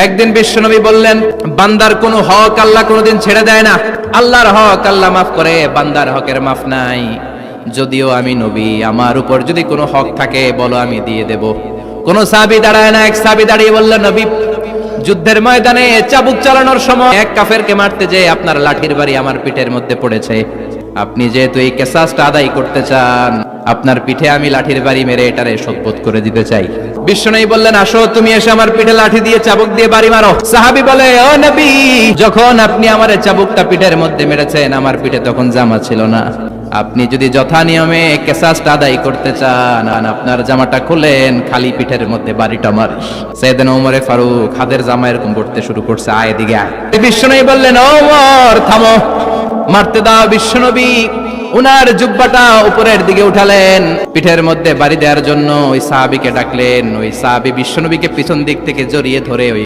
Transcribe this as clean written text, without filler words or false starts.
একদিন বিশ্বনবী বললেন, বান্দার কোনো হক আল্লাহ কোনোদিন ছেড়ে দেয় না। আল্লাহর হক আল্লাহ মাফ করে, বান্দার হকের মাফ নাই। যদিও আমি নবী, আমার উপর যদি কোনো হক থাকে বলো, আমি দিয়ে দেব। কোন সাহাবী দাঁড়ায় না। এক সাহাবী দাঁড়িয়ে বলল, নবী, যুদ্ধের ময়দানে চাবুক চালানোর সময় এক কাফেরকে মারতে যেয়ে আপনার লাঠির বাড়ি আমার পিঠের মধ্যে পড়েছে। আপনি যেহেতু এই কিসাসটা আদায় করতে চান, আপনার পিঠে আমি লাঠির বাড়ি মেরে এটারে শোধবোধ করে দিতে চাই। বিশ্বনবী বললেন, আসো, তুমি এসে আমার পিঠে লাঠি দিয়ে চাবুক দিয়ে বাড়ি মারো। সাহাবী বলে, ও নবী, যখন আপনি আমার চাবুকটা পিঠের মধ্যে মেরেছেন, আমার পিঠে তখন জামা ছিল না। আপনি যদি যথা নিয়মে কিসাসটা আদায় করতে চান, আপনার জামাটা খুলেন, খালি পিঠের মধ্যে বাড়িটা মারি। সাইয়েদনা ওমর ফারুক হাতের জামা এরকম পড়তে শুরু করছে, আয় এদিকে আয়। বিশ্বনবী বললেন, ওমর থামো, মারতে দাও। বিশ্বনবী উনার জুব্বাটা উপরের দিকে উঠালেন, পিঠের মধ্যে বাড়ি দেওয়ার জন্য ওই সাহাবীকে ডাকলেন। ওই সাহাবী বিশ্বনবীকে পিছন দিক থেকে জড়িয়ে ধরে ওই